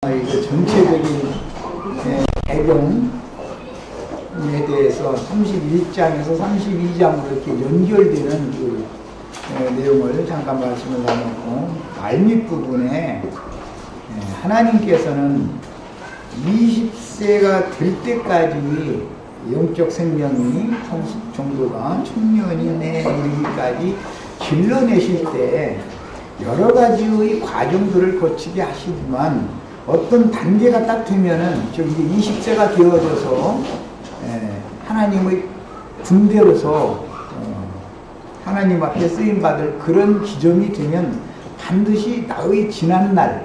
그 전체적인 배경에 대해서 31장에서 32장으로 이렇게 연결되는 그 내용을 잠깐 말씀을 나눴고, 말밑 부분에 하나님께서는 20세가 될 때까지 영적 생명이 성숙 정도가 천년이 이르기까지 길러내실 때 여러 가지의 과정들을 거치게 하시지만, 어떤 단계가 딱 되면은 이제 20세가 되어져서 하나님의 군대로서 하나님 앞에 쓰임받을 그런 기점이 되면 반드시 나의 지난 날을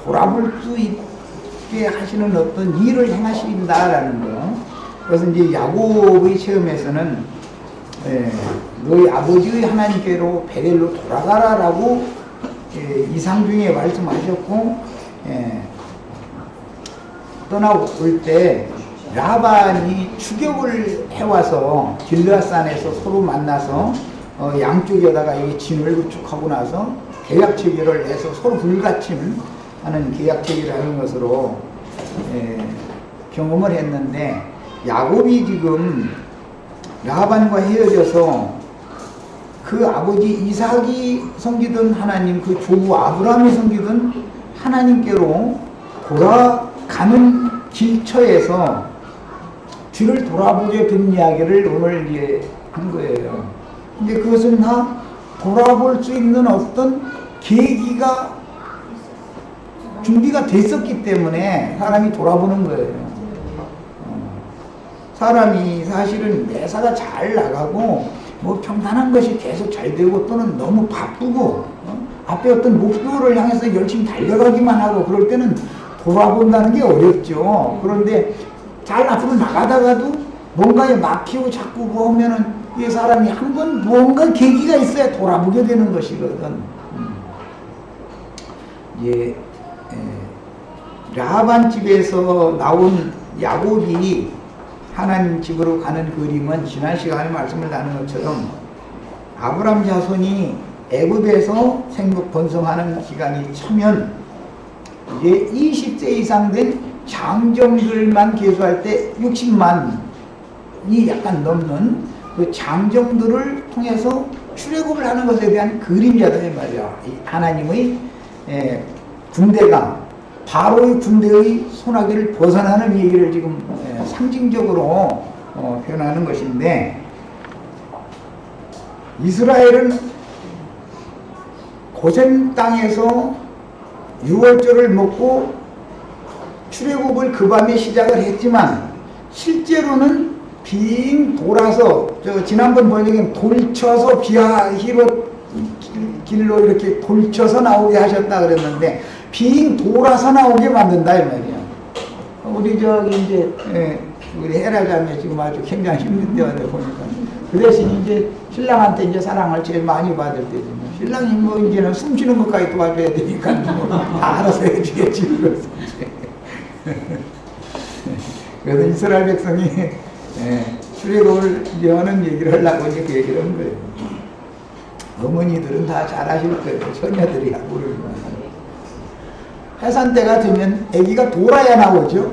돌아볼 수 있게 하시는 어떤 일을 행하신다라는 거. 그래서 이제 야곱의 체험에서는 너희 아버지의 하나님께로 베델로 돌아가라라고 이상 중에 말씀하셨고, 떠나올 때 라반이 추격을 해와서 길르앗산에서 서로 만나서 양쪽에다가 이 진을 구축하고 나서 계약 체결을 해서 서로 불가침하는 계약 체결을 하는 것으로 경험을 했는데, 야곱이 지금 라반과 헤어져서 그 아버지 이삭이 섬기던 하나님, 그 조부 아브라함이 섬기던 하나님께로 돌아가는 길처에서 뒤를 돌아보게 된 이야기를 오늘 이제 한 거예요. 근데 그것은 다 돌아볼 수 있는 어떤 계기가 준비가 됐었기 때문에 사람이 돌아보는 거예요. 사람이 사실은 매사가 잘 나가고 뭐 평탄한 것이 계속 잘 되고, 또는 너무 바쁘고 앞에 어떤 목표를 향해서 열심히 달려가기만 하고 그럴 때는 돌아본다는 게 어렵죠. 그런데 잘 앞으로 나가다가도 뭔가에 막히고 자꾸 뭐 하면은 이 사람이 한 번 뭔가 계기가 있어야 돌아보게 되는 것이거든. 라반 집에서 나온 야곱이 하나님 집으로 가는 그림은 지난 시간에 말씀을 나눈 것처럼 아브라함 자손이 애굽에서 생육 번성하는 기간이 차면 이제 20세 이상 된 장정들만 계수할 때 60만이 약간 넘는 그 장정들을 통해서 출애굽을 하는 것에 대한 그림자다 이 말이야. 하나님의 군대가 바로의 군대의 소나기를 벗어나는 얘기를 지금 상징적으로 표현하는 것인데, 이스라엘은 고센 땅에서 유월절을 먹고 출애굽을 그 밤에 시작을 했지만, 실제로는 빙 돌아서, 지난번 번역엔 돌쳐서 비하히로 길로 이렇게 돌쳐서 나오게 하셨다 그랬는데, 빙 돌아서 나오게 만든다 이 말이야. 우리 우리 헤라 자매 지금 아주 굉장히 힘든 때가 돼 보니까, 그 대신 이제 신랑한테 이제 사랑을 제일 많이 받을 때지. 신랑이 뭐 이제는 숨 쉬는 것까지 도와줘야 되니까 다 알아서 해주겠지. 그래서 이스라엘 백성이 출애굽을 하는 얘기를 하려고 이제 그 얘기를 한 거예요. 어머니들은 다 잘 아실 거예요. 처녀들이 모르는 해산 때가 되면 아기가 돌아야 나오죠.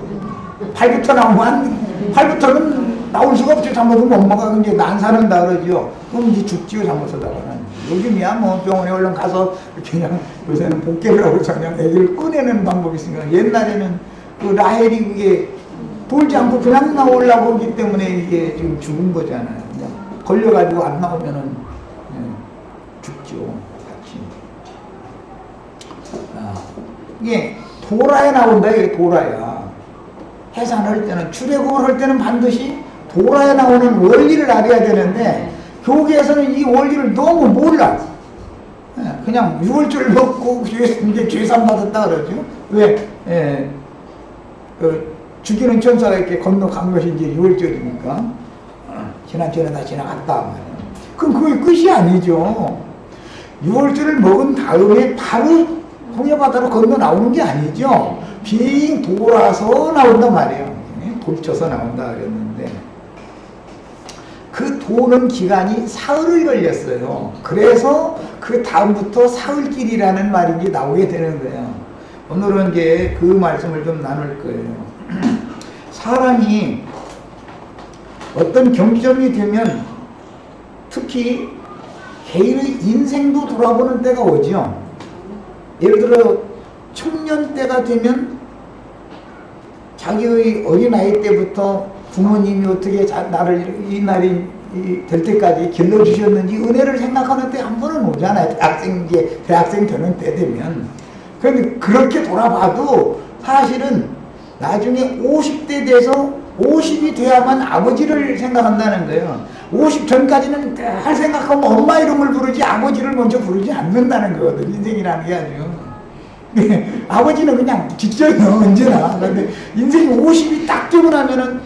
팔부터 나오면, 팔부터는 나올 수가 없죠. 잘못하면 엄마가 이제 난사는다 그러죠. 그럼 이제 죽지요, 잘못하다가는. 요즘이야 뭐 병원에 얼른 가서 그냥, 요새는 복개를 하고 그냥 아기를 꺼내는 방법이 있으니까, 옛날에는 그 라헬이 그게 돌지 않고 그냥 나오려고 하기 때문에 이게 지금 죽은 거잖아요. 그냥 걸려가지고 안 나오면은 죽죠, 같이. 이게 도라에 나온다. 이게 도라야. 해산을 할 때는, 출애굽을 할 때는 반드시 도라에 나오는 원리를 알아야 되는데, 교계에서는 이 원리를 너무 몰라. 그냥 유월절 먹고 이제 죄산 받았다 그러죠. 왜? 죽이는 천사가 이렇게 건너간 것이 이제 유월절이니까 지난주에 다 지나갔다 말이야. 그럼 그게 끝이 아니죠. 유월절을 먹은 다음에 바로 홍해바다로 건너 나오는 게 아니죠. 빙 돌아서 나온단 말이에요. 돌쳐서 나온다 그랬는데, 그 도는 기간이 사흘을 걸렸어요. 그래서 그 다음부터 사흘길이라는 말이 나오게 되는 거예요. 오늘은 이제 그 말씀을 좀 나눌 거예요. 사람이 어떤 경점이 되면 특히 개인의 인생도 돌아보는 때가 오죠. 예를 들어 청년 때가 되면 자기의 어린아이 때부터 부모님이 어떻게 나를 이 날이 될 때까지 길러주셨는지 은혜를 생각하는 때 한 번은 오잖아요. 대학생 되는 때 되면. 그런데 그렇게 돌아봐도 사실은 나중에 50대 돼서 50이 돼야만 아버지를 생각한다는 거예요. 50 전까지는 늘 생각하면 엄마 이름을 부르지 아버지를 먼저 부르지 않는다는 거거든. 인생이라는 게 아주. 아버지는 그냥 직전이요, 언제나. 그런데 인생이 50이 딱 되고 나면은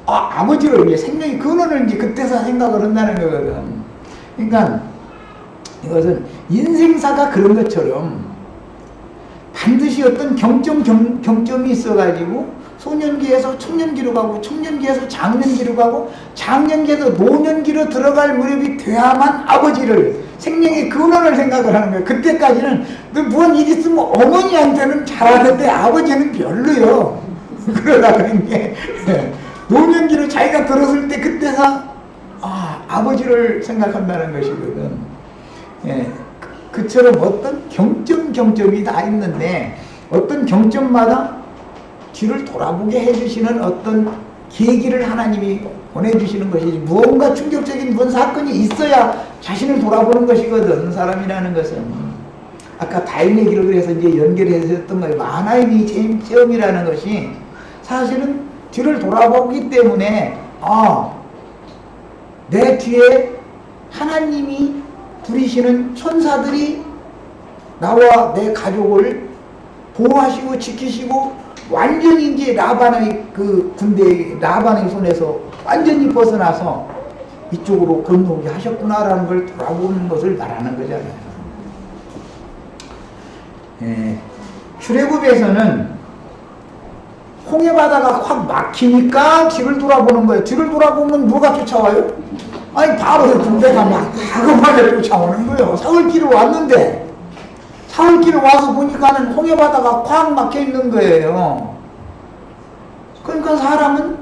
아버지를 이제 생명의 근원을 이제 그때서 생각을 한다는 거거든. 그러니까 이것은 인생사가 그런 것처럼 반드시 어떤 경점이 있어가지고 소년기에서 청년기로 가고 청년기에서 장년기로 가고 장년기에서 노년기로 들어갈 무렵이 돼야만 아버지를 생명의 근원을 생각을 하는 거예요. 그때까지는 무슨 일 있으면 어머니한테는 잘하는데 아버지는 별로요. 그러다가 이제 노년기로 자기가 들었을 때 그때가 아버지를 생각한다는 것이거든. 예, 그처럼 어떤 경점이 다 있는데 어떤 경점마다 뒤를 돌아보게 해주시는 어떤 계기를 하나님이 보내주시는 것이지 무언가 충격적인 무슨 사건이 있어야 자신을 돌아보는 것이거든. 사람이라는 것은 아까 다윈의 기록을 해서 이제 연결해서 했던 거예요. 하나님이 체험이라는 것이 사실은 뒤를 돌아보기 때문에 내 뒤에 하나님이 부리시는 천사들이 나와 내 가족을 보호하시고 지키시고 완전히 이제 라반의 그 군대 라반의 손에서 완전히 벗어나서 이쪽으로 건너오게 하셨구나라는 걸 돌아보는 것을 말하는 거잖아요. 출애굽에서는 홍해 바다가 확 막히니까 뒤를 돌아보는 거예요. 뒤를 돌아보면 뭐가 쫓아와요? 아니 바로 군대가 막 다급하게 쫓아오는 거예요. 사흘길을 왔는데 사흘길을 와서 보니까는 홍해 바다가 꽉 막혀 있는 거예요. 그러니까 사람은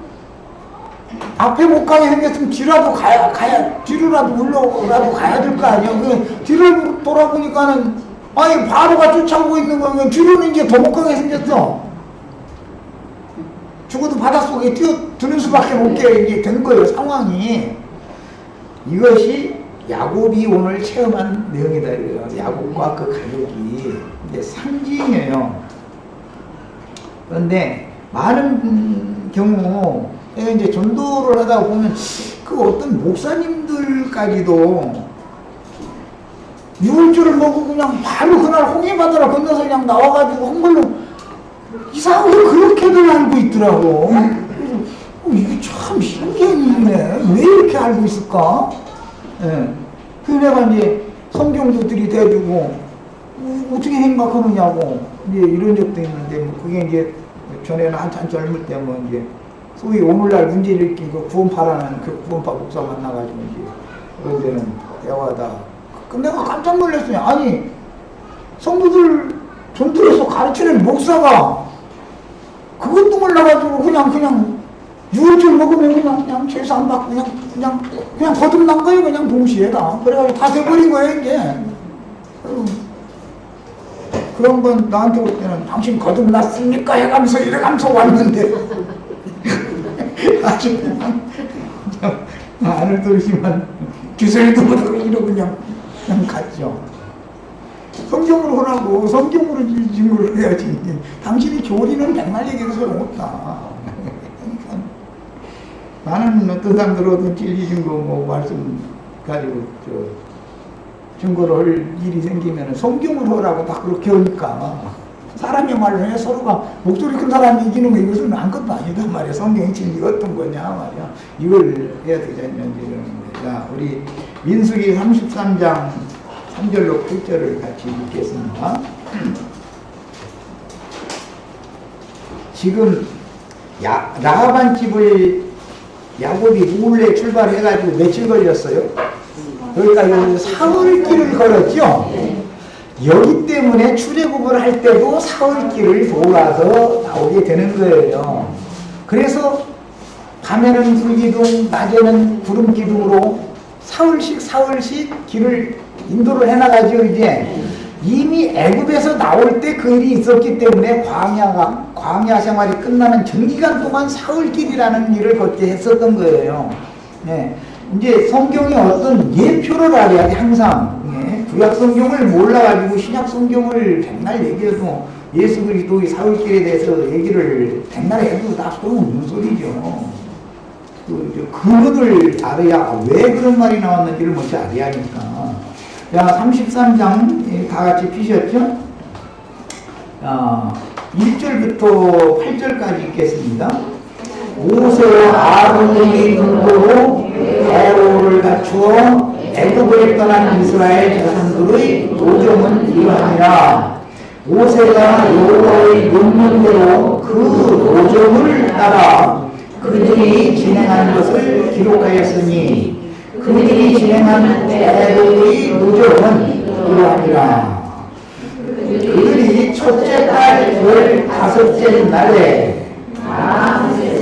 앞에 못 가게 생겼으면 뒤로라도 물러라도 가야 될 거 아니에요. 뒤를 돌아보니까는 아니 바로가 쫓아오고 있는 거예요. 뒤로는 이제 더 못 가게 생겼어. 죽어도 바닷속에 뛰어드는 수밖에 없게 이제 된 거예요, 상황이. 이것이 야곱이 오늘 체험한 내용이다, 이거예요. 야곱과 그 가족이. 이제 상징이에요. 그런데 많은 경우, 이제 전도를 하다 보면 그 어떤 목사님들까지도 유월절을 먹고 그냥 바로 그날 홍해바다를 건너서 그냥 나와가지고 한 걸로 이상하게 그렇게들 알고 있더라고. 이게 참 신기한 일이네. 왜 이렇게 알고 있을까? 그 내가 이제 성경도 들이대주고 어떻게 생각하느냐고 이제 이런 적도 있는데 뭐 그게 이제 전에는 한참 젊을 때 뭐 이제 소위 오늘날 문제를 일으키고 구원파라는 그 구원파 목사 만나가지고 이제 그런 데는 대화하다. 근데 내가 깜짝 놀랐어요. 아니 성도들 전도해서 가르치는 목사가 그것도 몰라가지고 그냥 유월절 먹으면 그냥 제사 안 받고 그냥 거듭난 거예요. 그냥 동시에다. 그래가지고 다 돼버린 거예요 이제. 그런 건 나한테 올 때는 당신 거듭났습니까? 해가면서 이래가면서 왔는데 아주 그냥 안을 돌지만 기술도 못하고 이러고 그냥 갔죠. 성경으로 하라고 성경으로 증거를 해야지. 당신이 교리는 백날 얘기해도 소용없다. 그러니까 나는 어떤 사람들은 진리 증거 뭐 말씀 가지고 증거를 할 일이 생기면 성경으로 하라고 다 그렇게 하니까 사람의 말로 해 서로가 목소리 큰 사람이 이기는 거 이것은 아무것도 아니다 말이야. 성경의 진리가 어떤 거냐 말이야. 이걸 해야 되잖냐 이러는 거야. 자, 우리 민수기 33장 3절로 8절을 같이 읽겠습니다. 지금 라반 집을 야곱이 몰래 출발해가지고 며칠 걸렸어요? 여기까지 사흘길을 걸었죠? 여기 때문에 출애굽을 할 때도 사흘길을 돌아서 나오게 되는 거예요. 그래서 밤에는 불기둥, 낮에는 구름기둥으로 사흘씩 길을 인도를 해나가죠. 이제 이미 애굽에서 나올 때 그 일이 있었기 때문에 광야 생활이 끝나는 장기간 동안 사흘길이라는 일을 걷게 했었던 거예요. 네. 이제 성경이 어떤 예표를 알아야 돼, 항상. 네. 구약 성경을 몰라가지고 신약 성경을 백날 얘기해도 예수 그리스도의 사흘길에 대해서 얘기를 백날 해도 다 소용없는 소리죠. 그 근원을 알아야 왜 그런 말이 나왔는지를 먼저 알아야 하니까. 자, 33장 다 같이 피셨죠? 1절부터 8절까지 읽겠습니다. 모세와 아론이 눈으로 애로를 갖추어 애굽을 떠난 이스라엘 자손들의 노정은 이러하니라. 모세가 여호와의 명령대로 그 노정을 따라 그들이 진행한 것을 기록하였으니 그들이 진행한 애굽의 노정은 이러하니라. 그들이 첫째 달 15째 날에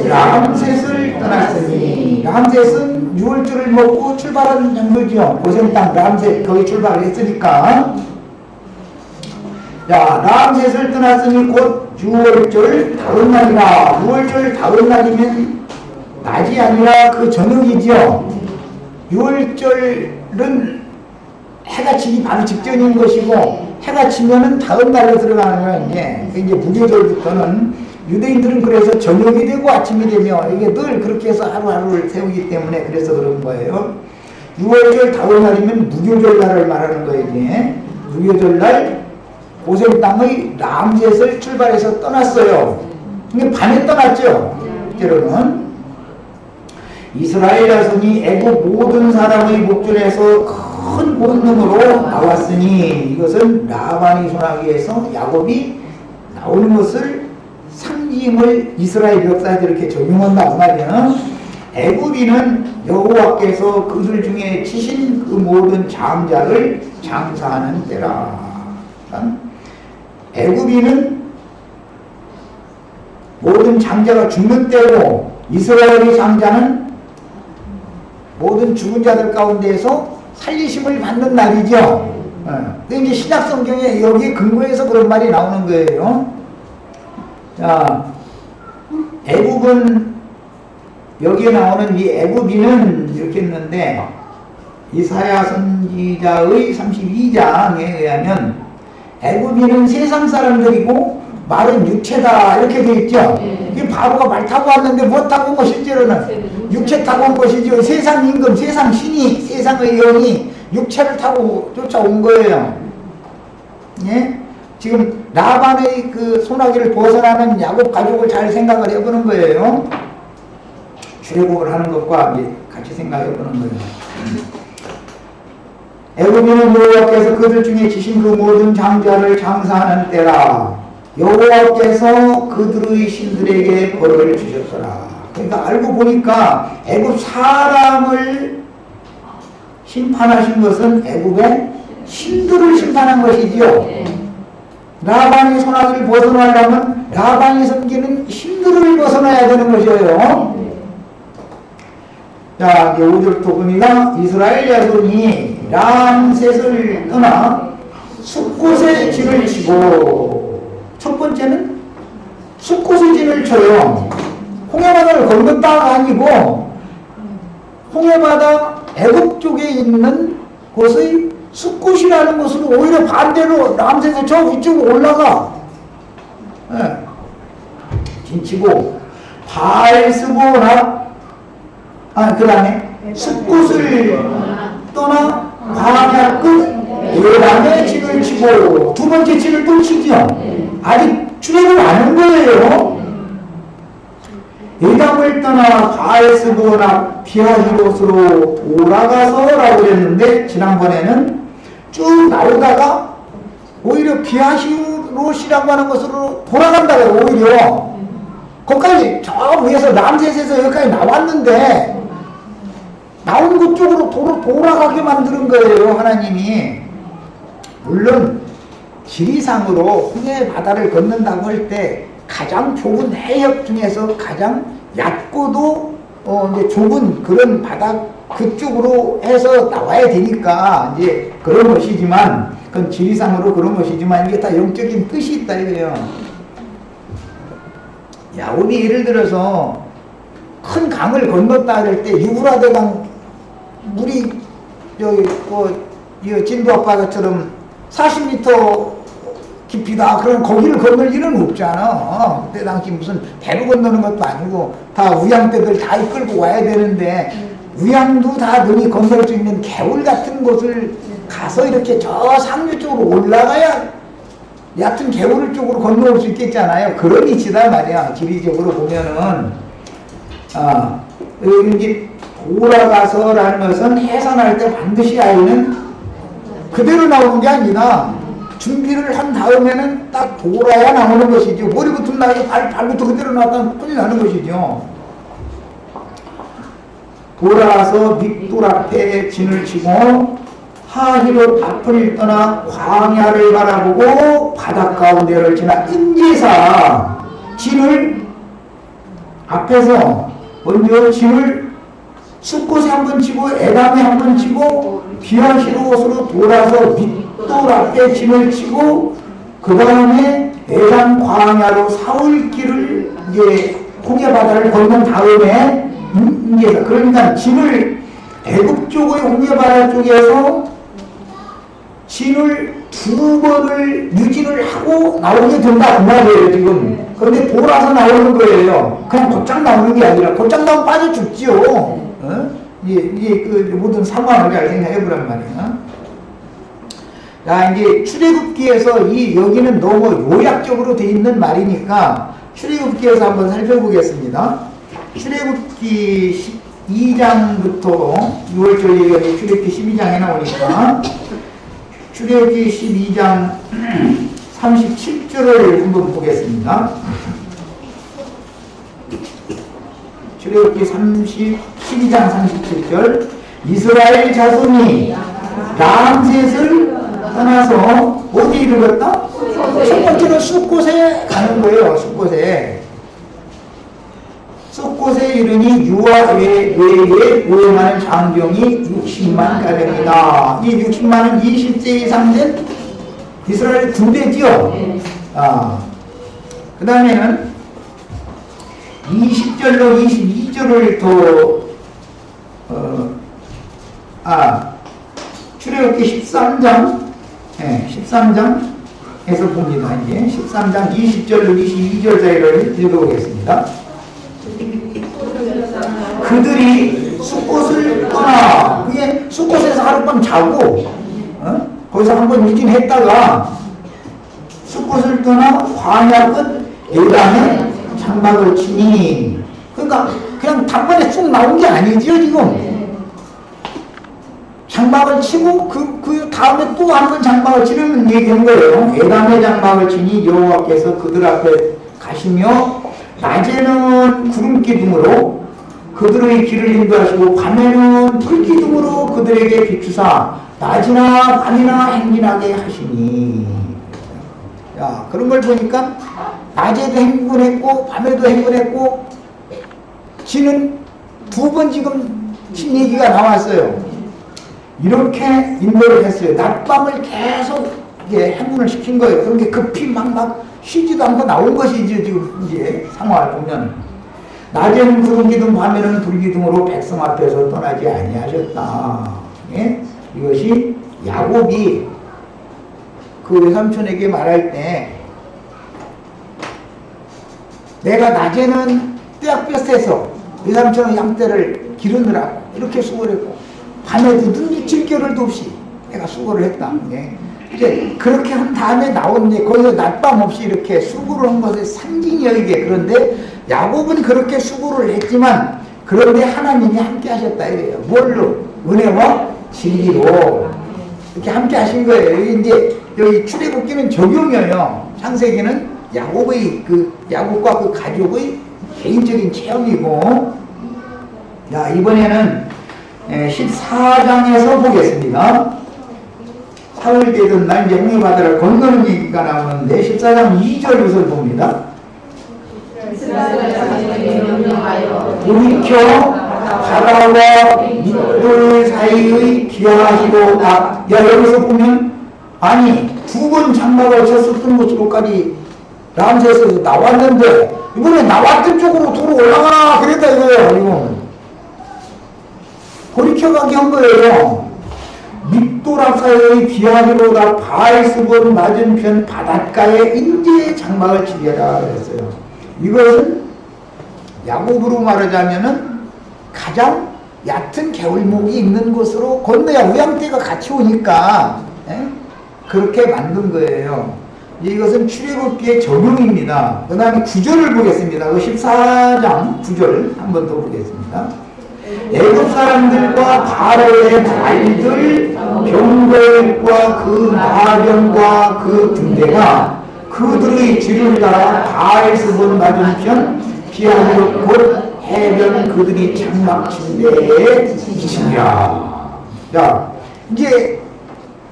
람셋을 떠났으니, 람셋은 6월절을 먹고 출발한 장소죠. 고센 땅 람셋 거기 출발을 했으니까. 자, 람셋을 떠났으니 곧 6월절 다음 날이라. 6월절 다음 날이면 낮이 아니라 그 저녁이죠. 6월절은 해가 지기 바로 직전인 것이고, 해가 지면은 다음 날로 들어가는 거예요. 이제 무교절부터는 유대인들은 그래서 저녁이 되고 아침이 되며 이게 늘 그렇게 해서 하루하루를 세우기 때문에 그래서 그런 거예요. 6월절 다음 날이면 무교절 날을 말하는 거예요. 이제 무교절 날 고센 땅의 람셋을 출발해서 떠났어요. 이게 밤에 떠났죠. 때로는 이스라엘 자손이 애굽 모든 사람의 목전에서 큰 본능으로 나왔으니, 이것은 라반이 손아귀에서 야곱이 나오는 것을 상징을 이스라엘 역사에 이렇게 적용한다고 말이야. 애굽인은 여호와께서 그들 중에 치신 그 모든 장자를 장사하는 때라. 애굽인은 모든 장자가 죽는 때고, 이스라엘의 장자는 모든 죽은 자들 가운데에서 살리심을 받는 날이죠. 근데 이제 신약 성경에 여기에 근거해서 그런 말이 나오는 거예요. 자, 애굽은, 여기에 나오는 이 애굽인은 이렇게 했는데, 이사야 선지자의 32장에 의하면 애굽인은 세상 사람들이고 말은 육체다 이렇게 돼 있죠. 이 바로가 말 타고 왔는데 뭐 타고 온 거 실제로는 육체 타고 온 것이죠. 세상 임금, 세상 신이, 세상의 영이 육체를 타고 쫓아온 거예요. 예? 지금 라반의 그 소나기를 벗어나는 야곱 가족을 잘 생각을 해보는 거예요. 출애굽을 하는 것과 같이 생각해보는 거예요. 애굽인은 여호와께서 그들 중에 지신 그 모든 장자를 장사하는 때라. 여호와께서 그들의 신들에게 벌을 주셨더라. 그러니까 알고 보니까 애굽 사람을 심판하신 것은 애굽의 신들을 심판한 것이지요. 라반이 소나기를 벗어나려면 라반이 섬기는 신들을 벗어나야 되는 것이에요. 자, 이제 5절부터 봅니다. 이스라엘 자손이 람셋을 떠나 숫곳에 진을 치고, 첫 번째는 숫곳에 진을 쳐요. 홍해바다를 건넜다가 아니고 홍해바다 애굽 쪽에 있는 곳의 숫곳이라는 곳으로 오히려 반대로 람셋에 저 위쪽으로 올라가. 예. 진치고 바알스보나, 그 다음에 숫곳을 떠나 광야 끝 에람에 진을 치고, 두 번째 진을 또 치죠. 아직 출애굽을 안 한 거예요. 에람을 떠나 바알스보나 비하히롯으로 돌아가서라고 그랬는데, 지난번에는 쭉 나오다가 오히려 비하히롯이라고 하는 것으로 돌아간다고요. 오히려 거기까지 저 위에서 람셋에서 여기까지 나왔는데 나온 곳 쪽으로 돌아가게 만드는 거예요, 하나님이. 물론 지리상으로 홍해 바다를 건넌다고 할 때 가장 좁은 해협 중에서 가장 얕고도 이제 좁은 그런 바다 그쪽으로 해서 나와야 되니까 이제 그런 것이지만, 그건 지리상으로 그런 것이지만 이게 다 영적인 뜻이 있다 이거예요. 야곱이 예를 들어서 큰 강을 건넜다 할 때 유브라데강 물이 여기 진도 아빠처럼 40m 깊이다. 그럼 거기를 건널 일은 없잖아. 그때 당시 무슨 배로 건너는 것도 아니고 다 우양대들 다 이끌고 와야 되는데 우양도 다 능히 건널 수 있는 개울 같은 곳을 가서 이렇게 저 상류 쪽으로 올라가야 얕은 개울 쪽으로 건너올 수 있겠잖아요. 그런 위치다 말이야. 지리적으로 보면은. 여기 돌아가서라는 것은 해산할 때 반드시 아이는 그대로 나오는 게 아니라 준비를 한 다음에는 딱 돌아야 나오는 것이죠. 머리부터 나가서 발부터 그대로 나왔다면 큰일 나는 것이죠. 돌아와서 밑돌 앞에 진을 치고 하히로 앞을 떠나 광야를 바라보고 바닷 가운데를 지나 인제사 진을 앞에서 먼저 진을 숫곳에 한번 치고 에담에 한번 치고 비아시로옷으로 돌아서 밑돌 앞에 진을 치고 그 다음에 에담 광야로 사울길을 이제 홍해 바다를 건넌 다음에 이제 그러니까 진을 대북 쪽의 홍해 바다 쪽에서 진을 두 번을 유진을 하고 나오게 된다 그 말이에요 지금. 그런데 돌아서 나오는 거예요. 그냥 곧장 나오는 게 아니라 곧장 나오면 빠져 죽지요. 이게 그 모든 상황을 잘 생각해 보란 말이야. 자, 이제 출애굽기에서 여기는 너무 요약적으로 돼 있는 말이니까 출애굽기에서 한번 살펴보겠습니다. 출애굽기 12장부터 6월절 얘기가 출애굽기 12장에 나오니까 출애굽기 12장 37절을 한번 보겠습니다. 출애굽기 12장 37절 이스라엘 자손이 람셋을 떠나서 어디 이르렀다? 첫 번째로 숫곳에 가는 거예요. 숫곳에 이르니 유아 외에 모여나는 장병이 60만 가량이다. 이 60만은 20세 이상 된 이스라엘 군대지요. 그 다음에는 20절로 22절을 출애굽기 13장 13장에서 봅니다. 이제 13장 20절로 22절 사이를 읽어보겠습니다. 그들이 숫곳을 떠나, 그게 숫곳에서 하룻밤 자고 거기서 한번 유진했다가 숫곳을 떠나 광야 끝 에담에 장막을 치니, 그러니까 그냥 단번에 쑥 나온 게 아니죠 지금. 장막을 치고 그 다음에 또 한 번 장막을 치는 얘기한 거예요. 에담에 장막을 치니 여호와께서 그들 앞에 가시며 낮에는 구름 기둥으로 그들의 길을 인도하시고 밤에는 불 기둥으로 그들에게 비추사 낮이나 밤이나 행진하게 하시니. 야, 그런 걸 보니까 낮에도 행군했고 밤에도 행군했고 지는 두 번 지금 친 얘기가 나왔어요. 이렇게 인도를 했어요. 낮밤을 계속 이제 행군을 시킨 거예요. 그런 게 급히 막 쉬지도 않고 나온 것이죠. 지금 이제 상황을 보면 낮에는 구름기둥 밤에는 불기둥으로 백성 앞에서 떠나지 아니하셨다. 예? 이것이 야곱이 그 외삼촌에게 말할 때 내가 낮에는 떼약볕에서 외삼촌의 양떼를 기르느라고 이렇게 수고를 했고 밤에도 눈이 질겨를도 없이 내가 수고를 했다. 예. 이제 그렇게 한 다음에 나오는데 거기서 낮밤 없이 이렇게 수고를 한 것의 상징이야 이게. 그런데 야곱은 그렇게 수고를 했지만 그런데 하나님이 함께 하셨다 이래요. 뭘로? 은혜와 진리로 이렇게 함께 하신 거예요. 이제 여기 출애굽기는 적용이에요. 창세기는 야곱과 그 가족의 개인적인 체험이고. 자, 이번에는 14장에서 보겠습니다. 사흘 되던 날 이제 홍해바다를 건너는 얘기가 나오는데 14장 2절 것을 봅니다. 돌이켜 바다와 밑돌 사이의 기하시로다. 야, 여기서 보면 아니 두 번 장막을 쳤었던 곳으로까지 람세스에서 나왔는데 이번에 나왔던 쪽으로 도로 올라가 그랬다 이거예요. 이거 돌이켜가게 한 거예요. 밑돌 사이의 기하시로다 바알스본 맞은편 바닷가에 인제 장막을 치게라 그랬어요. 이것은 야곱으로 말하자면은 가장 얕은 개울목이 있는 곳으로 건너야 우양떼가 같이 오니까 그렇게 만든 거예요. 이것은 출애굽기의 적용입니다. 그 다음에 9절을 보겠습니다. 그 14장 9절 한 번 더 보겠습니다. 애굽 사람들과 바로의 말들 병거과 그 마병과 그 등대가 그들의 뒤를 따라 바알스본 맞은편 기하로 곧 해변 그들이 장막 침대에 미치니라. 자, 이제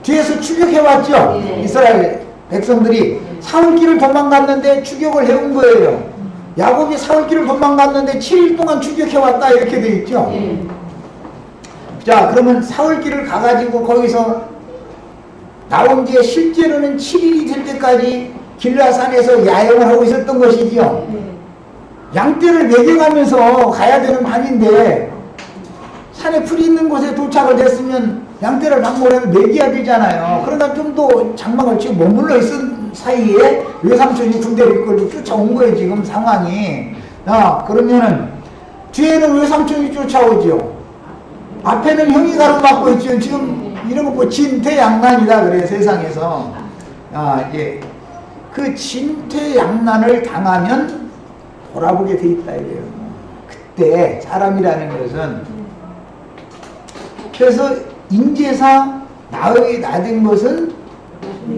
뒤에서 추격해왔죠. 이스라엘 백성들이 사울길을 도망갔는데 추격을 해온 거예요. 야곱이 사울길을 도망갔는데 7일 동안 추격해왔다 이렇게 돼 있죠. 자, 그러면 사울길을 가가지고 거기서 나온 게 실제로는 7일이 될 때까지 길라산에서 야영을 하고 있었던 것이지요. 양떼를 먹여가면서 가야 되는 판인데 산에 풀이 있는 곳에 도착을 했으면 양떼를 방문하면 먹여야 되잖아요. 그러다 좀 더 장막을 치고 머물러 있은 사이에 외삼촌이 군대를 이끌고 쫓아온 거예요. 지금 상황이. 그러면은 뒤에는 외삼촌이 쫓아오죠. 앞에는 형이 가로막고 있죠. 지금 이런 거 뭐 진퇴양난이다 그래요. 세상에서. 예. 그 진퇴양난을 당하면 돌아보게 돼 있다 이래요. 그때 사람이라는 것은 그래서 인제사 나의 낮은 것은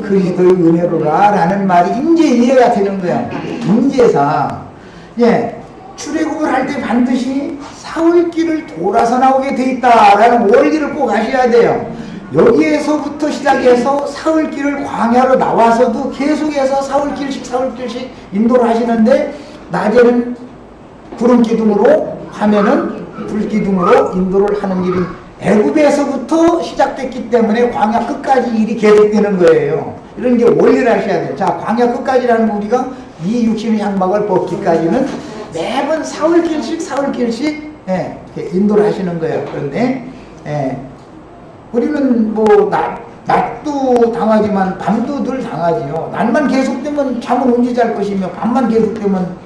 그리스도의 은혜로라 라는 말이 인제 이해가 되는 거야. 인제사. 예. 출애굽을 할 때 반드시 사울길을 돌아서 나오게 돼 있다라는 원리를 꼭 아셔야 돼요. 여기에서부터 시작해서 사울길을 광야로 나와서도 계속해서 사울길씩 인도를 하시는데 낮에는 구름기둥으로 밤에는 불기둥으로 인도를 하는 일이 애굽에서부터 시작됐기 때문에 광야 끝까지 일이 계속되는 거예요. 이런 게 원리를 하셔야 돼요. 자, 광야 끝까지라는 거 우리가 이 육신의 장막을 벗기까지는 매번 사울길씩 인도를 하시는 거예요. 그런데 우리는 뭐 낮도 당하지만 밤도 늘 당하지요. 낮만 계속되면 잠은 언제 잘 것이며 밤만 계속되면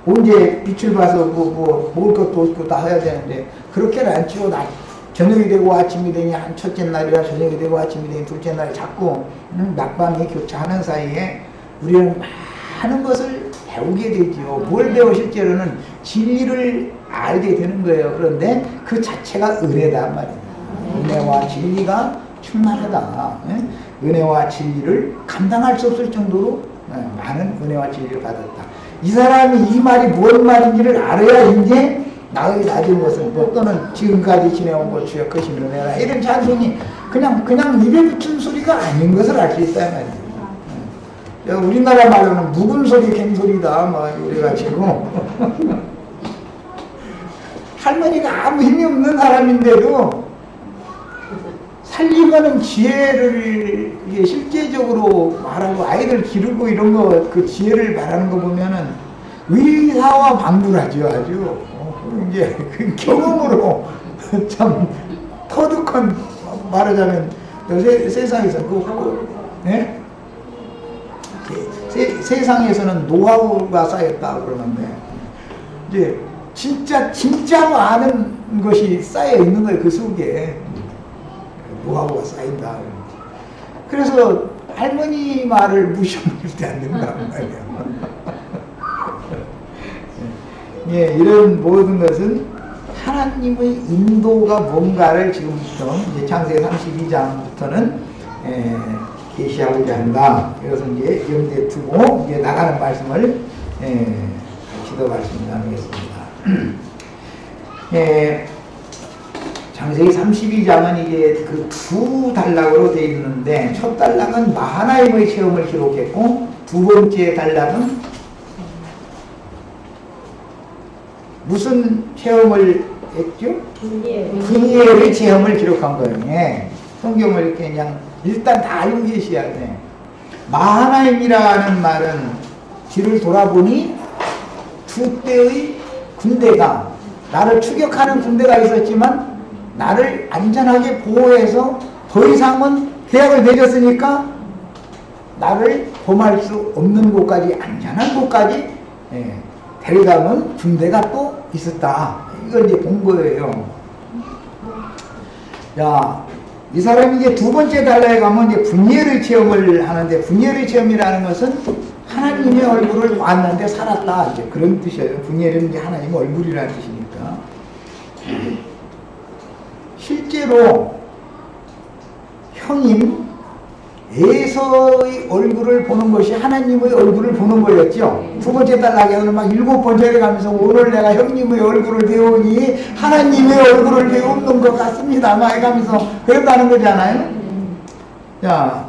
언제 빛을 봐서 뭐 먹을 것도 없고 다 해야 되는데 그렇게는 안 치고 저녁이 되고 아침이 되니 한 첫째 날이라 저녁이 되고 아침이 되니 둘째 날에 자꾸 낮밤이 교차하는 사이에 우리는 많은 것을 배우게 되지요. 뭘 배워 실제로는 진리를 알게 되는 거예요. 그런데 그 자체가 은혜다 말이에요. 은혜와 진리가 충만하다. 은혜와 진리를 감당할 수 없을 정도로 많은 은혜와 진리를 받았다. 이 사람이 이 말이 뭔 말인지를 알아야 이제 나의 낮은 것을 뭐 또는 지금까지 지내온 것 주여 크신 은혜라 이런 찬송이 그냥 입에 붙은 소리가 아닌 것을 알 수 있다 말이에요. 우리나라 말로는 묵은 소리 갱소리다 뭐 이래가지고 할머니가 아무 힘이 없는 사람인데도 살림하는 지혜를 실제적으로 말하고 아이들 기르고 이런 거 그 지혜를 말하는 거 보면은 의사와 방불하죠. 아주 이제 그 경험으로 참 터득한 말하자면 세상에서 네? 세상에서는 노하우가 쌓였다 그러는데 이제 진짜로 아는 것이 쌓여 있는 거예요. 그 속에 노하우가 쌓인다. 그래서 할머니 말을 무시하면 안 된다는 말이에요. 예, 이런 모든 것은 하나님의 인도가 뭔가를 지금부터 이제 창세기 32장부터는 계시하고자 한다. 그래서 이제 염두에 두고 이제 나가는 말씀을 기도 말씀 나누겠습니다. 창세기 32장은 이게 그 두 단락으로 되어 있는데, 첫 단락은 마하나임의 체험을 기록했고, 두 번째 단락은 무슨 체험을 했죠? 분이엘의 체험을 기록한 거예요. 예. 성경을 이렇게 그냥 일단 다 알고 계셔야 돼. 마하나임이라는 말은 뒤를 돌아보니 두 때의 군대가, 나를 추격하는 군대가 있었지만 나를 안전하게 보호해서 더 이상은 계약을 맺었으니까 나를 범할 수 없는 곳까지, 안전한 곳까지 데려가는 군대가 또 있었다. 이걸 이제 본 거예요. 자, 이 사람이 이제 두 번째 단락에 가면 이제 분열의 체험을 하는데, 분열의 체험이라는 것은 하나님의 얼굴을 봤는데 살았다, 이제 그런 뜻이에요. 분열은 이제 하나님의 얼굴이라는 뜻이니까. 실제로 형님 에서의 얼굴을 보는 것이 하나님의 얼굴을 보는 거였죠. 두 번째 단락에서는 막 일곱 번째를 가면서 오늘 내가 형님의 얼굴을 배우니 하나님의 얼굴을 배우는 것 같습니다 막 해가면서 그랬다는 거잖아요. 자,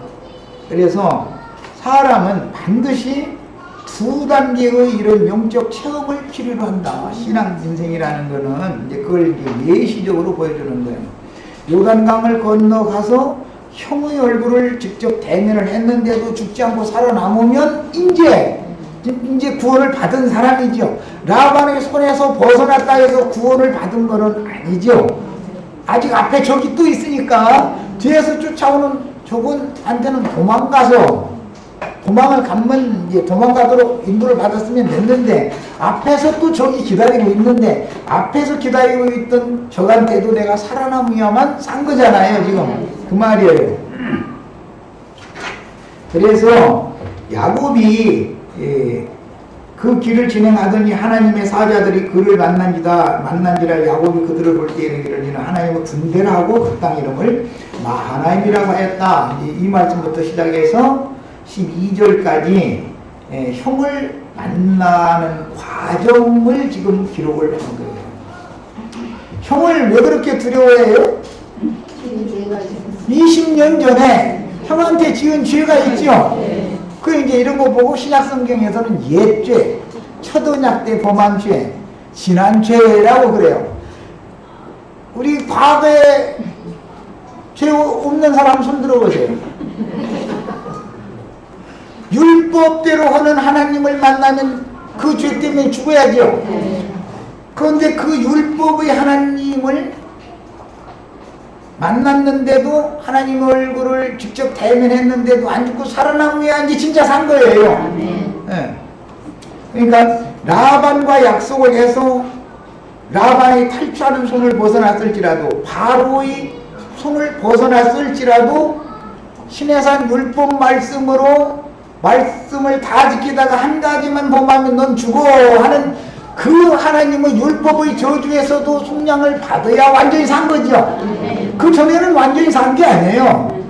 그래서 사람은 반드시 두 단계의 이런 영적 체험을 필요로 한다. 신앙 인생이라는 거는 이제 그걸 이제 예시적으로 보여주는 거예요. 요단강을 건너가서 형의 얼굴을 직접 대면을 했는데도 죽지 않고 살아남으면 이제 구원을 받은 사람이죠. 라반의 손에서 벗어났다 해서 구원을 받은 거는 아니죠. 아직 앞에 적이 또 있으니까 뒤에서 쫓아오는 적은한테는 도망을 가면 이제 도망가도록 인도를 받았으면 됐는데, 앞에서 또 적이 기다리고 있는데, 앞에서 기다리고 있던 적한테도 내가 살아남아야만 산 거잖아요, 지금. 그 말이에요. 그래서 야곱이 그 길을 진행하더니 하나님의 사자들이 그를 만난지라 야곱이 그들을 볼 때에 이르기를 하나님은 군대라 하고 그 땅 이름을 마하나임이라고 하였다. 이 말씀부터 시작해서 12절까지 형을 만나는 과정을 지금 기록을 한 거예요. 형을 왜 그렇게 두려워해요? 20년 전에 형한테 지은 죄가 있죠. 그 이제 이런 거 보고 신약 성경에서는 옛죄, 첫 언약 때 범한 죄, 지난 죄라고 그래요. 우리 과거에 죄 없는 사람 손 들어보세요. 율법대로 하는 하나님을 만나면 그 죄 때문에 죽어야죠. 그런데 그 율법의 하나님을 만났는데도 하나님 얼굴을 직접 대면했는데도 안 죽고 살아남아야 이제 진짜 산 거예요. 네. 그러니까 라반과 약속을 해서 라반이 탈취하는 손을 벗어났을지라도, 바로의 손을 벗어났을지라도 신해산 율법 말씀을 다 지키다가 한 가지만 범하면 넌 죽어 하는 그 하나님의 율법의 저주에서도 속량을 받아야 완전히 산 거죠. 그 전에는 완전히 산 게 아니에요.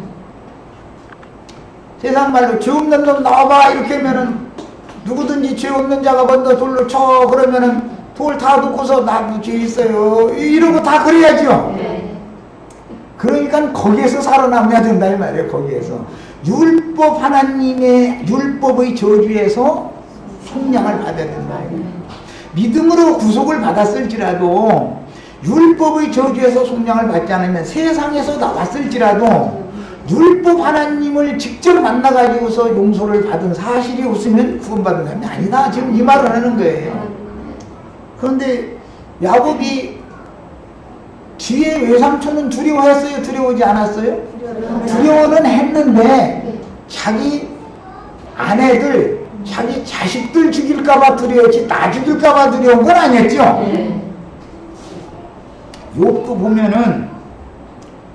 세상 말로 죄 없는 놈 나와봐 이렇게 하면은 누구든지 죄 없는 자가 먼저 돌로 쳐 그러면은 돌 다 놓고서 나도 죄 있어요 이러고 다 그래야죠. 그러니까 거기에서 살아남아야 된다 이 말이에요. 거기에서 율법 하나님의 율법의 저주에서 속량을 받아야 된다. 믿음으로 구속을 받았을지라도 율법의 저주에서 속량을 받지 않으면 세상에서 나왔을지라도 율법 하나님을 직접 만나가지고서 용서를 받은 사실이 없으면 구원받은 사람이 아니다. 지금 이 말을 하는 거예요. 그런데 야곱이 뒤에 외삼촌은 두려워했어요? 두려워하지 않았어요? 두려워는 했는데 자기 아내들, 자기 자식들 죽일까봐 두려웠지 나 죽일까봐 두려운 건 아니었죠. 욥도 보면은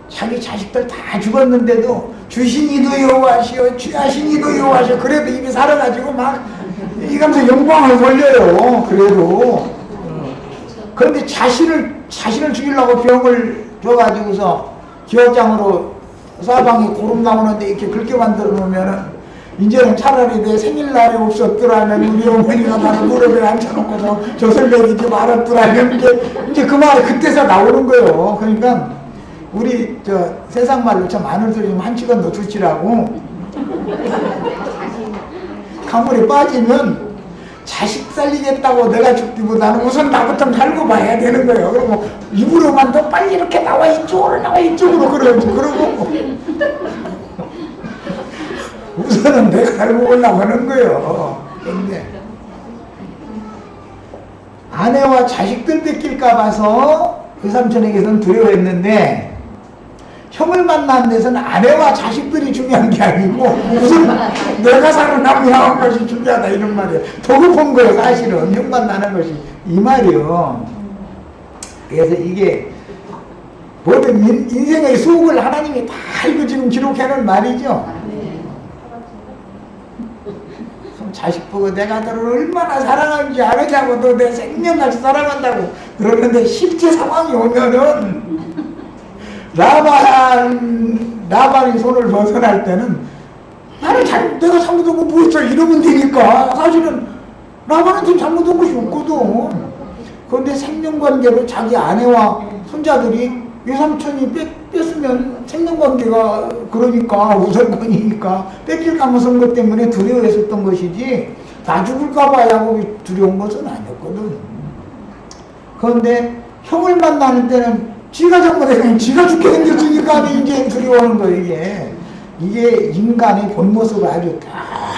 자기 자식들 다 죽었는데도 주신이도 여호와시오 취하신이도 여호와시오 그래도 입이 살아가지고 막 이러면서 영광을 돌려요. 그래도 그런데 자신을 죽이려고 병을 줘가지고서 기와장으로 사방에 고름 나오는데 이렇게 긁게 만들어 놓으면은 이제는 차라리 내 생일날이 없었더라면 우리 어머니가 나를 무릎에 앉혀놓고서 젖을 먹이지 말았더라면 이제 그 말이 그때서 나오는 거예요. 그러니까 우리 저 세상 말로 참 아는 소리 좀 1시간 더 두치라고. 가물에 빠지면 자식 살리겠다고 내가 죽기보다는 우선 나부터 살고 봐야 되는 거예요. 그리고 입으로만 더 빨리 이렇게 나와 이쪽으로 나와 이쪽으로 그러고 우선은 내가 살고 올라가는 거예요. 그런데 아내와 자식들 뺏길까 봐서 외삼촌에게서는 두려워했는데 형을 만나는 데서는 아내와 자식들이 중요한 게 아니고 무슨 내가 살아남는 것이 중요하다 이런 말이에요. 더 급한 거예요. 사실은 형 만나는 것이 이 말이요. 그래서 이게 모든 인생의 수옥을 하나님이 다 이거 지금 기록해놓은 말이죠. 자식 보고 내가 너를 얼마나 사랑하는지 아느냐고 너 내 생명같이 사랑한다고 그러는데 실제 상황이 오면은 라반이 손을 벗어날 때는 나는 내가 잘못한 거 뭐 있어 이러면 되니까 사실은 라반한테 잘못한 것이 없거든. 그런데 생명관계로 자기 아내와 손자들이 외삼촌이 뺐으면 생명관계가 그러니까 우선권이니까 뺏길 가능성 것 때문에 두려워했었던 것이지 나 죽을까봐 야곱이 두려운 것은 아니었거든. 그런데 형을 만나는 때는 지가 잘못했으면 지가 죽게 생겼으니까 이제 두려워하는 거예요. 이게 인간의 본 모습을 아주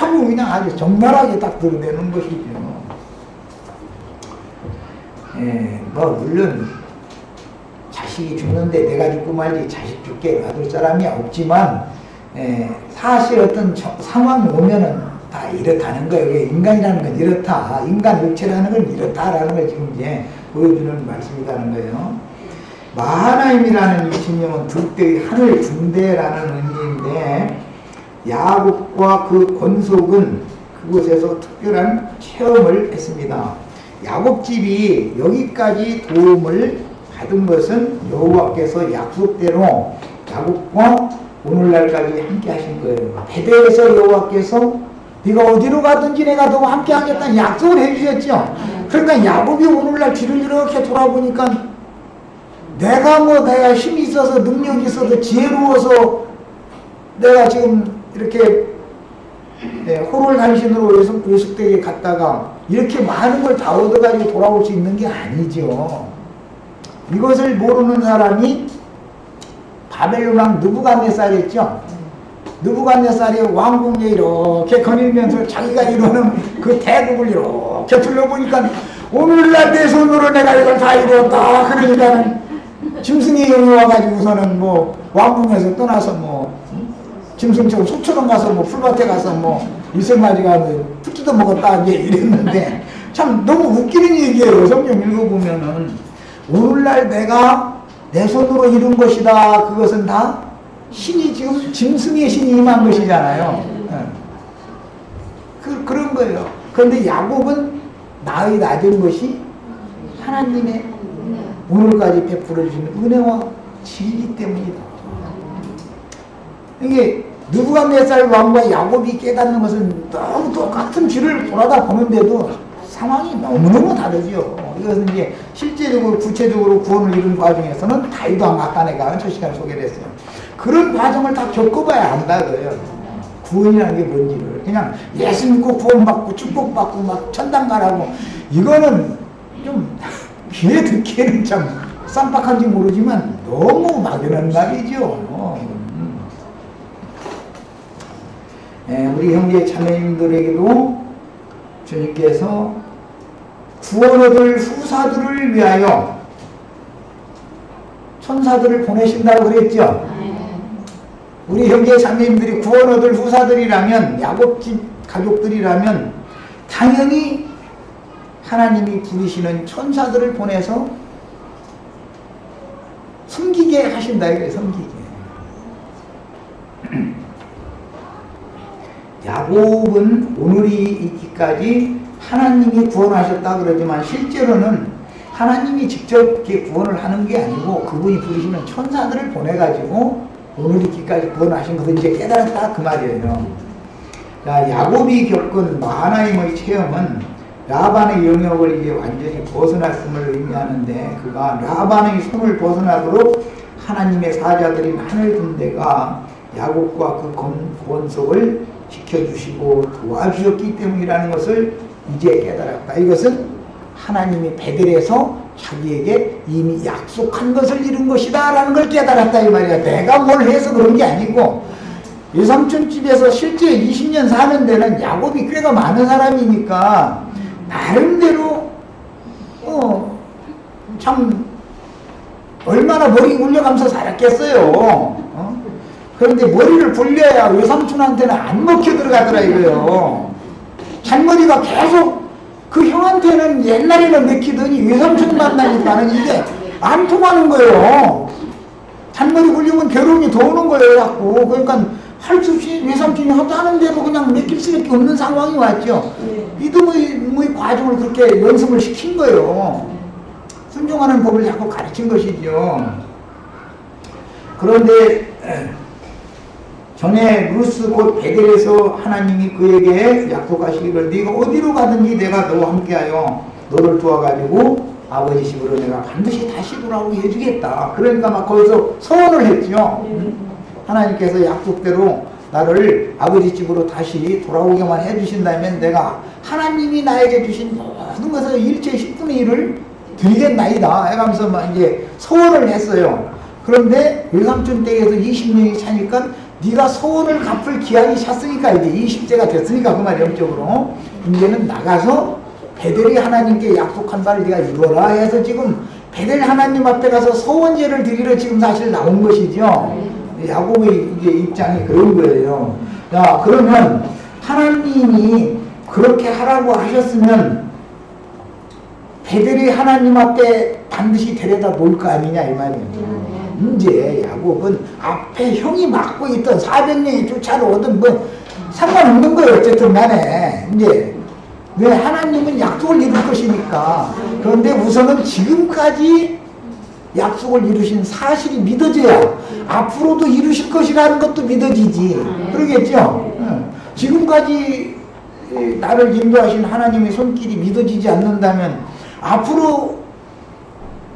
너무 그냥 아주 적나라하게 딱 드러내는 것이죠. 뭐 물론 자식이 죽는데 내가 죽고 말지 자식 죽게 놔둘 사람이 없지만 사실 어떤 상황이 오면은 다 이렇다는 거예요. 인간이라는 건 이렇다. 인간 육체라는 건 이렇다라는 걸 지금 이제 보여주는 말씀이라는 거예요. 마하나임이라는 이 신명은 들때의 하늘 중대라는 의미인데 야곱과 그 권속은 그곳에서 특별한 체험을 했습니다. 야곱집이 여기까지 도움을 받은 것은 여호와께서 약속대로 야곱과 오늘날까지 함께 하신 거예요. 베델에서 여호와께서 네가 어디로 가든지 내가 너와 함께 하겠다는 약속을 해주셨죠. 그러니까 야곱이 오늘날 뒤를 이렇게 돌아보니까 내가 힘이 있어서 능력이 있어서 지혜로워서 내가 지금 이렇게 호롤간신으로 외숙되게 갔다가 이렇게 많은 걸 다 얻어가지고 돌아올 수 있는 게 아니죠. 이것을 모르는 사람이 바벨론 왕 느부갓네살이었죠. 느부갓네살이 왕궁에 이렇게 거닐면서 자기가 이루는 그 대국을 이렇게 둘러보니까 오늘날 내 손으로 내가 이걸 다 이루었다. 그러니까는 짐승의 영이 와가지고서는 뭐 왕궁에서 떠나서 뭐 짐승처럼 소처럼 가서 뭐 풀밭에 가서 뭐 이슬맞이가 뭐 풀 뜯어 먹었다 이제 이랬는데 참 너무 웃기는 얘기예요. 성경 읽어보면은 오늘날 내가 내 손으로 이룬 것이다. 그것은 다 신이 지금 짐승의 신이 임한 것이잖아요. 그런 거예요. 그런데 야곱은 나의 낮은 것이 하나님의 오늘까지 베풀어 주시는 은혜와 지혜이기 때문이다. 이게 느부갓네살 왕과 야곱이 깨닫는 것은 너무 똑같은 길을 돌아다 보는데도 상황이 너무너무 다르죠. 이것은 이제 실제적으로 구체적으로 구원을 이룬 과정에서는 다윗 왕 아까네가 첫 시간에 소개를 했어요. 그런 과정을 다 겪어봐야 안다고요. 구원이라는 게 뭔지를. 그냥 예수 믿고 구원받고 축복받고 막 천당 가라고 이거는 좀 귀에 듣기에는 참 쌈박한지 모르지만 너무 막연한 말이죠. 우리 형제 자매님들에게도 주님께서 구원 얻을 후사들을 위하여 천사들을 보내신다고 그랬죠. 우리 형제 자매님들이 구원 얻을 후사들이라면 야곱집 가족들이라면 당연히 하나님이 부르시는 천사들을 보내서 섬기게 하신다 이거예요. 섬기게. 야곱은 오늘이 있기까지 하나님이 구원하셨다 그러지만 실제로는 하나님이 직접 이렇게 구원을 하는 게 아니고 그분이 부르시는 천사들을 보내가지고 오늘 있기까지 구원하신 것을 이제 깨달았다 그 말이에요. 자, 야곱이 겪은 마하나임의 체험은 라반의 영역을 이제 완전히 벗어났음을 의미하는데 그가 라반의 손을 벗어나도록 하나님의 사자들인 하늘 군대가 야곱과 그 권속을 지켜주시고 도와주셨기 때문이라는 것을 이제 깨달았다. 이것은 하나님이 베델에서 자기에게 이미 약속한 것을 이룬 것이다 라는 걸 깨달았다 이 말이야. 내가 뭘 해서 그런 게 아니고 외삼촌 집에서 실제 20년 사는 데는 야곱이 꽤가 많은 사람이니까 나름대로 참 얼마나 머리 굴려가면서 살았겠어요. 그런데 머리를 굴려야 외삼촌한테는 안 먹혀 들어가더라 이거요. 잔머리가 계속 그 형한테는 옛날에는 먹히더니 외삼촌 만나니까는 이게 안 통하는 거예요. 잔머리 굴리면 괴로움이 더 오는 거예요 자꾸. 그러니까 할 수 없이 외삼촌이 하는 대로 그냥 먹힐 수밖에 없는 상황이 왔죠. 믿음의 과정을 그렇게 연습을 시킨 거예요. 순종하는 법을 자꾸 가르친 것이죠. 그런데 전에 루스 곧 베델에서 하나님이 그에게 약속하시기를 네가 어디로 가든지 내가 너와 함께하여 너를 도와가지고 아버지 집으로 내가 반드시 다시 돌아오게 해주겠다. 그러니까 막 거기서 서원을 했죠. 하나님께서 약속대로 나를 아버지 집으로 다시 돌아오게만 해주신다면 내가 하나님이 나에게 주신 모든 것을 일체 10분의 1을 드리겠나이다 해가면서 막 이제 서원을 했어요. 그런데 외삼촌 댁에서 20년이 차니까 네가 서원을 갚을 기한이 찼으니까 이제 20세가 됐으니까 그 말이 영적으로 이제는 나가서 베델이 하나님께 약속한 바를 네가 이루어라 해서 지금 베델 하나님 앞에 가서 서원제를 드리러 지금 사실 나온 것이죠. 야곱의 이제 입장이 그런 거예요. 야, 그러면 하나님이 그렇게 하라고 하셨으면 베델이 하나님 앞에 반드시 데려다 놓을 거 아니냐 이 말이에요. 이제 야곱은 앞에 형이 맡고 있던 400명이 쫓아오든 뭐 상관없는 거예요. 어쨌든 간에 이제 왜 하나님은 약속을 이룰 것이니까. 그런데 우선은 지금까지 약속을 이루신 사실이 믿어져야 앞으로도 이루실 것이라는 것도 믿어지지. 그러겠죠? 지금까지 나를 인도하신 하나님의 손길이 믿어지지 않는다면 앞으로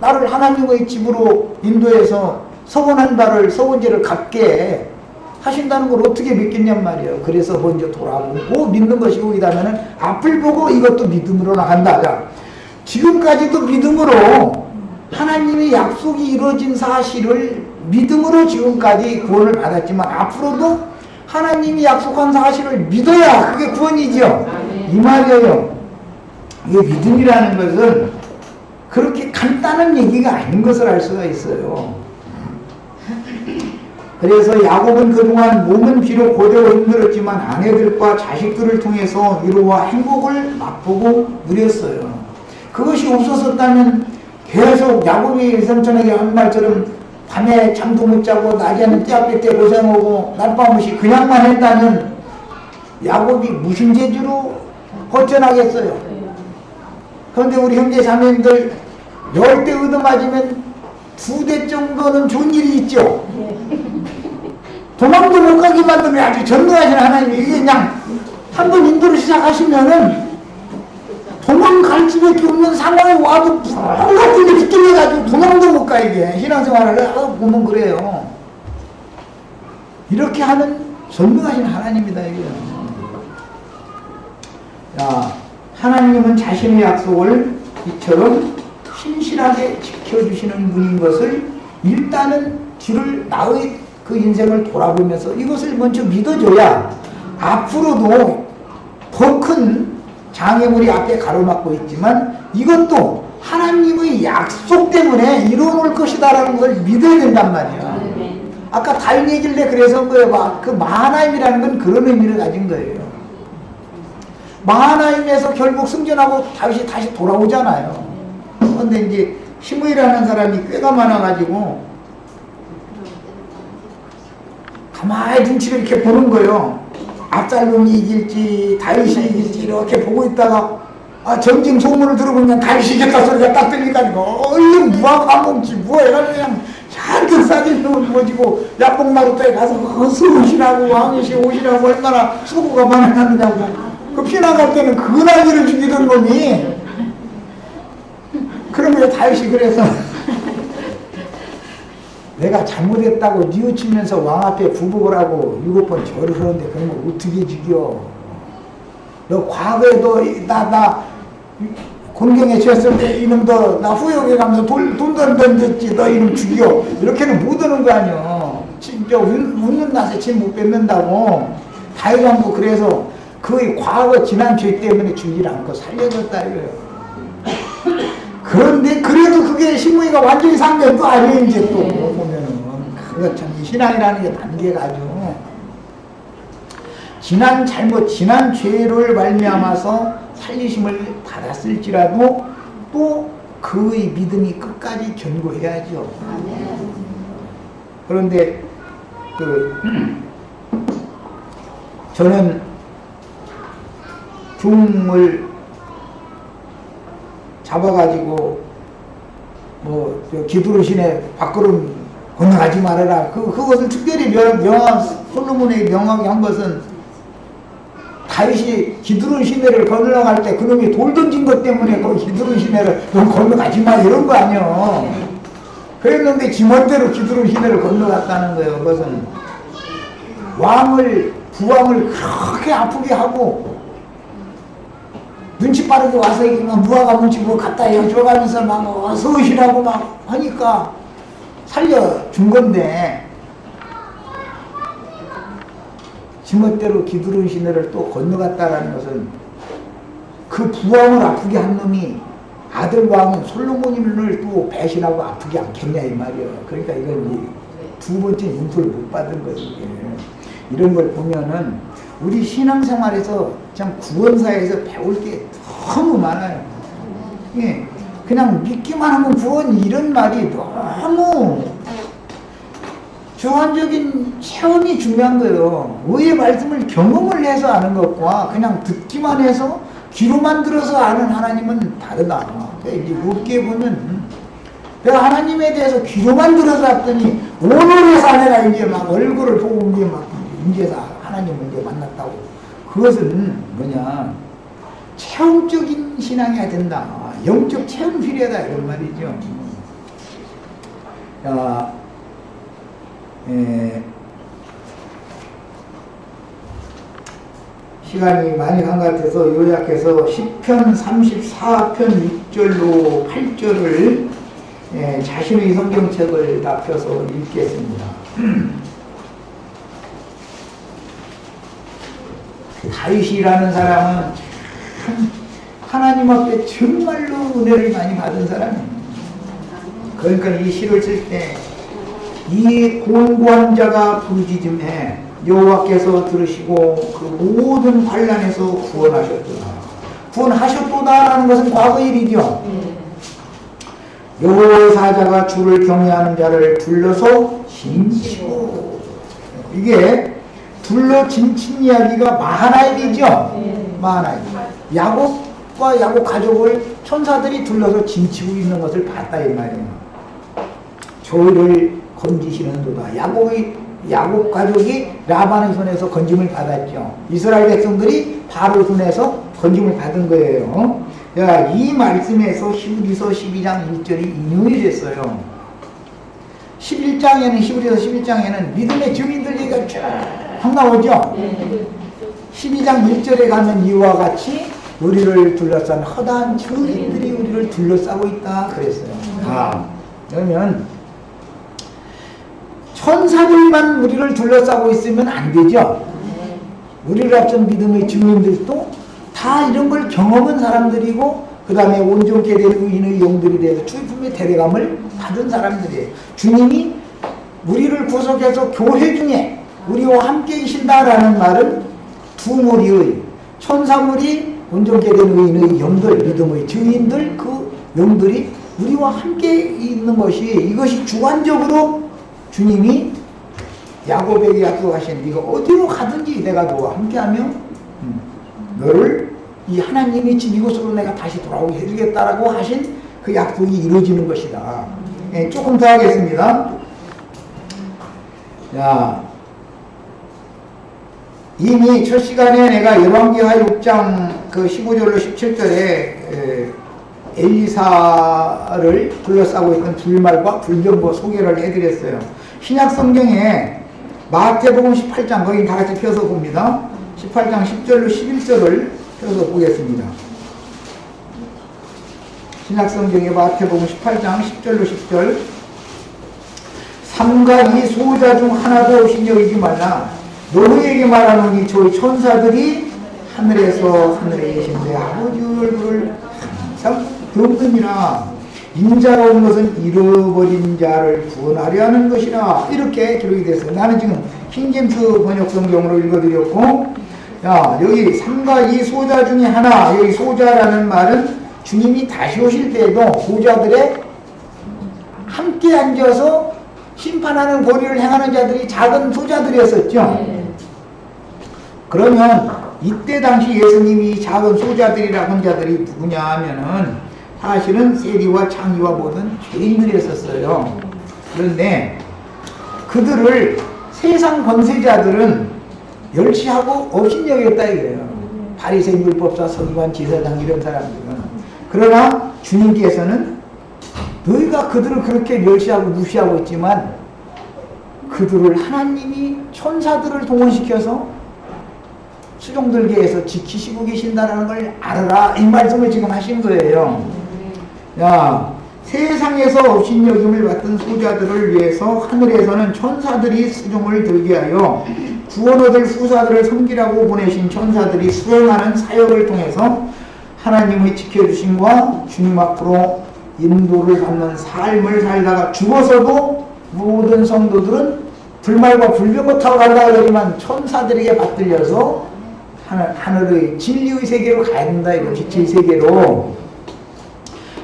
나를 하나님의 집으로 인도해서 서원한 바를 서원제를 갚게 하신다는 걸 어떻게 믿겠냔 말이에요. 그래서 먼저 돌아보고 믿는 것이고 이다면은 앞을 보고 이것도 믿음으로 나간다. 자, 지금까지도 믿음으로 하나님의 약속이 이루어진 사실을 믿음으로 지금까지 구원을 받았지만 앞으로도 하나님이 약속한 사실을 믿어야 그게 구원이죠. 이 말이에요. 이게 믿음이라는 것은 그렇게 간단한 얘기가 아닌 것을 알 수가 있어요. 그래서 야곱은 그동안 몸은 비록 고되고 힘들었지만 아내들과 자식들을 통해서 위로와 행복을 맛보고 누렸어요. 그것이 없었다면 계속 야곱이 외삼촌에게 한 말처럼 밤에 잠도 못 자고 낮에는 떼아뺄 때 고생하고 낮밤 없이 그냥만 했다면 야곱이 무슨 재주로 허전하겠어요. 그런데 우리 형제 자매님들 10대 얻어맞으면 2대 정도는 좋은 일이 있죠. 도망도 못 가게 만들면 아주 전능하신 하나님이 이게 그냥 한번 인도를 시작하시면은 도망갈 수밖에 없는 상황에 와도 같은 게 빗길해가지고 도망도 못 가 이게 신앙생활을 보면 그래요. 이렇게 하는 전능하신 하나님이다 이게요. 야, 하나님은 자신의 약속을 이처럼 신실하게 지켜주시는 분인 것을 일단은 뒤를 나의 그 인생을 돌아보면서 이것을 먼저 믿어줘야 앞으로도 더 큰 장애물이 앞에 가로막고 있지만 이것도 하나님의 약속 때문에 이루어올 것이다 라는 걸 믿어야 된단 말이야. 아까 다윗 얘기를 그래서 한 거예요. 그 마하나임이라는 건 그런 의미를 가진 거예요. 마하나임에서 결국 승전하고 다윗이 다시 돌아오잖아요. 그런데 이제 시므이라는 사람이 꽤가 많아가지고 가만히 눈치를 이렇게 보는 거예요. 압살롬이 이길지 다윗이 이길지 이렇게 보고 있다가 전쟁 소문을 들어보면 다윗이 이겼다 소리가 딱 들리니까 얼른 무화과 까먹지 뭐해가 그냥 잔뜩 싸질러 모지고 야복마루터에 가서 어서 오시라고 왕이시 오시라고 얼마나 수고가 많았느냐고 그 피난갈 때는 그나기를 죽이던 놈이 그러면 다윗이 그래서 내가 잘못했다고 뉘우치면서 왕 앞에 부복을 하고 7번 절을 하는데 그런 거 어떻게 죽여? 너 과거에 나 곤경에 쥐었을 때 이놈도 나 후욕에 가면서 돈 던졌지 너 이놈 죽여. 이렇게는 못 하는 거 아니야. 진짜 웃는 낯에 침 못 뱉는다고. 다이감도 그래서 그 과거 지난 죄 때문에 죽이지 않고 살려줬다 이거예요. 그런데 그래도 그게 신무이가 완전히 산 건 또 아니에요. 이제 또 보면은 그거 참 신앙이라는 게 단계가 아주 지난 잘못 지난 죄를 말미암아서 살리심을 받았을지라도 또 그의 믿음이 끝까지 견고해야죠. 그런데 저는 중을 잡아가지고 기두르신에 밖으로 건너가지 말아라. 그것을 특별히 솔로몬에게 명하게 한 것은 다윗이 기드론 시내를 건너갈 때 그놈이 돌 던진 것 때문에 그 기드론 시내를 넌 건너가지 마 이런 거 아니야. 그랬는데 지멋대로 기드론 시내를 건너갔다는 거예요. 그것은 부왕을 그렇게 아프게 하고 눈치 빠르게 와서 막 무화과 뭉치 뭐 갖다 여줘가면서 막 어서 오시라고 막 하니까 살려준 건데 지멋대로 기드론 시내를 또 건너갔다라는 것은 그 부왕을 아프게 한 놈이 아들 왕은 솔로몬을 또 배신하고 아프게 않겠냐 이 말이야. 그러니까 이건 두 번째 인도를 못 받은 거지. 이런 걸 보면은 우리 신앙생활에서 참 구원사에서 배울 게 너무 많아요. 예, 그냥 믿기만 하면 구원 이런 말이 너무 주관적인 체험이 중요한 거예요. 의의 말씀을 경험을 해서 아는 것과 그냥 듣기만 해서 귀로만 들어서 아는 하나님은 다르다. 이제 높게 보면 내가 하나님에 대해서 귀로만 들어서 왔더니 오늘에서 내가 이제 막 얼굴을 보고 이제 막 이제 하나님을 이제 만났다고. 그것은 뭐냐? 체험적인 신앙이 된다. 영적 체험 필요하다 이런 말이죠. 시간이 많이 간 것 같아서 요약해서 시편 34편 6절로 8절을 자신의 성경책을 다 펴서 읽겠습니다. 다윗이라는 사람은 참 하나님 앞에 정말로 은혜를 많이 받은 사람이에요. 그러니까 이 시를 쓸 때 이 곤고한 자가 부르짖음에 여호와께서 들으시고 그 모든 환난에서 구원하셨도다. 구원하셨도다라는 것은 과거의 일이죠. 여호와의 사자가 주를 경외하는 자를 둘러서 진치고, 이게 둘러 진친 이야기가 마하나임이죠. 마하나임. 야곱과 야곱 가족을 천사들이 둘러서 진치고 있는 것을 봤다 이 말이에요. 저희를 건지시는도다. 야곱 가족이 라반의 손에서 건짐을 받았죠. 이스라엘 백성들이 바로 손에서 건짐을 받은 거예요. 이 말씀에서 히브리서 12장 1절이 인용이 됐어요. 11장에는 히브리서 11장에는 믿음의 증인들 얘기가 쫙 나오죠. 12장 1절에 가면 이와 같이 우리를 둘러싼 허다한 증인들이 우리를 둘러싸고 있다 그랬어요. 그러면 천사들만 우리를 둘러싸고 있으면 안 되죠. 우리를 앞선 믿음의 증인들도 다 이런 걸 경험한 사람들이고 그 다음에 온전케 된 의인의 영들에 대해서 주의품의 대대감을 받은 사람들이에요. 주님이 우리를 구속해서 교회 중에 우리와 함께 계신다라는 말은 두 무리의 천사무리 온전케 된 의인의 영들, 믿음의 증인들, 그 영들이 우리와 함께 있는 이것이 주관적으로 주님이 야곱에게 약속하신 네가 어디로 가든지 내가 너와 함께하며 너를 이 하나님의 집 이곳으로 내가 다시 돌아오게 해주겠다라고 하신 그 약속이 이루어지는 것이다. 조금 더 하겠습니다. 이미 첫 시간에 내가 열왕기하 6장 그 15절로 17절에 엘리사를 둘러싸고 있던 불말과 불병거 소개를 해드렸어요. 신약 성경에 마태복음 18장, 거기 다 같이 펴서 봅니다. 18장 10절로 11절을 펴서 보겠습니다. 신약 성경에 마태복음 18장 10절로 10절. 삼가 이 소자 중 하나도 없인 여기지 말라. 너희에게 말하노니 저희 천사들이 하늘에서 하늘에 계신데 아버지 얼굴을 항상 보느니라. 인자가 온 것은 잃어버린 자를 구원하려 하는 것이라. 이렇게 기록이 됐어요. 나는 지금 킹제임스 번역 성경으로 읽어드렸고, 야, 여기 삼가 이 소자 중에 하나, 여기 소자라는 말은 주님이 다시 오실 때에도 소자들의 함께 앉아서 심판하는 권위를 행하는 자들이 작은 소자들이었었죠. 그러면 이때 당시 예수님이 작은 소자들이라고 한 자들이 누구냐 하면은 사실은 세리와 창의와 모든 죄인들이었었어요. 그런데 그들을 세상 권세자들은 멸시하고 업신여겼다 이거예요. 바리새인, 율법사, 서기관, 제사장 이런 사람들은. 그러나 주님께서는 너희가 그들을 그렇게 멸시하고 무시하고 있지만 그들을 하나님이 천사들을 동원시켜서 수종들계에서 지키시고 계신다는 걸 알아라, 이 말씀을 지금 하신 거예요. 야, 세상에서 업신여김을 받던 소자들을 위해서 하늘에서는 천사들이 수종을 들게 하여 구원 얻을 후사들을 섬기라고 보내신 천사들이 수행하는 사역을 통해서 하나님의 지켜주심과 주님 앞으로 인도를 받는 삶을 살다가 죽어서도 모든 성도들은 불말과 불병거 타고 간다 그러지만 천사들에게 받들려서 하늘의 진리의 세계로 가야 된다, 이거 빛의 세계로.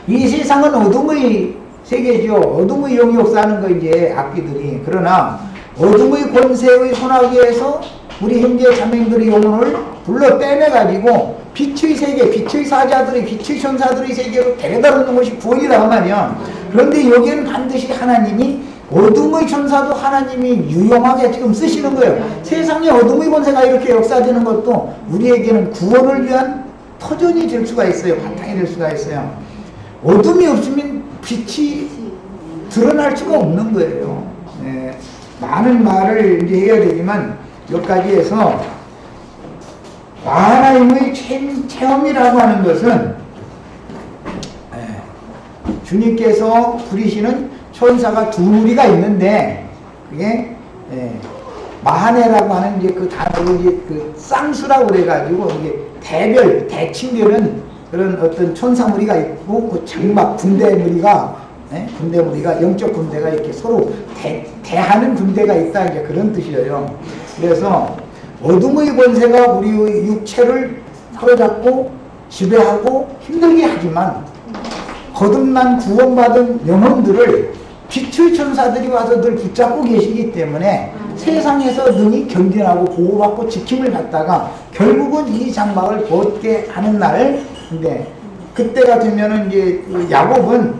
이 세상은 어둠의 세계죠. 어둠의 영이 역사하는 거 이제 악기들이. 그러나 어둠의 권세의 손아귀에서 우리 형제 자매들의 영혼을 불러 떼내가지고 빛의 세계, 빛의 사자들의, 빛의 천사들의 세계로 데려다 놓는 것이 구원이다 그 말이야. 그런데 여기는 반드시 하나님이 어둠의 천사도 하나님이 유용하게 지금 쓰시는 거예요. 세상에 어둠의 권세가 이렇게 역사되는 것도 우리에게는 구원을 위한 터전이 될 수가 있어요. 바탕이 될 수가 있어요. 어둠이 없으면 빛이 드러날 수가 없는 거예요. 네. 많은 말을 이제 해야 되지만 여기까지 해서 하나님의 체험이라고 하는 것은 주님께서 부리시는 천사가 두 무리가 있는데 그게 마하네라고 하는 이제 그 단어로 이제 그 쌍수라고 그래가지고 이게 대별 대칭되는 그런 어떤 천사 무리가 있고 그 장막 군대 무리가 영적 군대가 이렇게 서로 대하는 군대가 있다, 이제 그런 뜻이에요. 그래서 어둠의 권세가 우리의 육체를 사로잡고 지배하고 힘들게 하지만 거듭난 구원받은 영혼들을 빛의 천사들이 와서 늘 붙잡고 계시기 때문에 세상에서 능히 견뎌하고 보호받고 지킴을 받다가 결국은 이 장막을 벗게 하는 날, 근데 그때가 되면은 이제 야곱은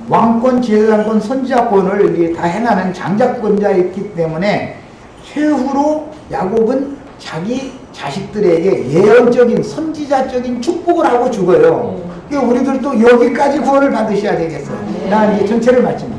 왕권, 제사장권, 선지자권을 이제 다 행하는 장자권자였기 때문에 최후로 야곱은 자기 자식들에게 예언적인 선지자적인 축복을 하고 죽어요. 그러니까 우리들도 여기까지 구원을 받으셔야 되겠어요. 나 이제 전체를 마칩니다.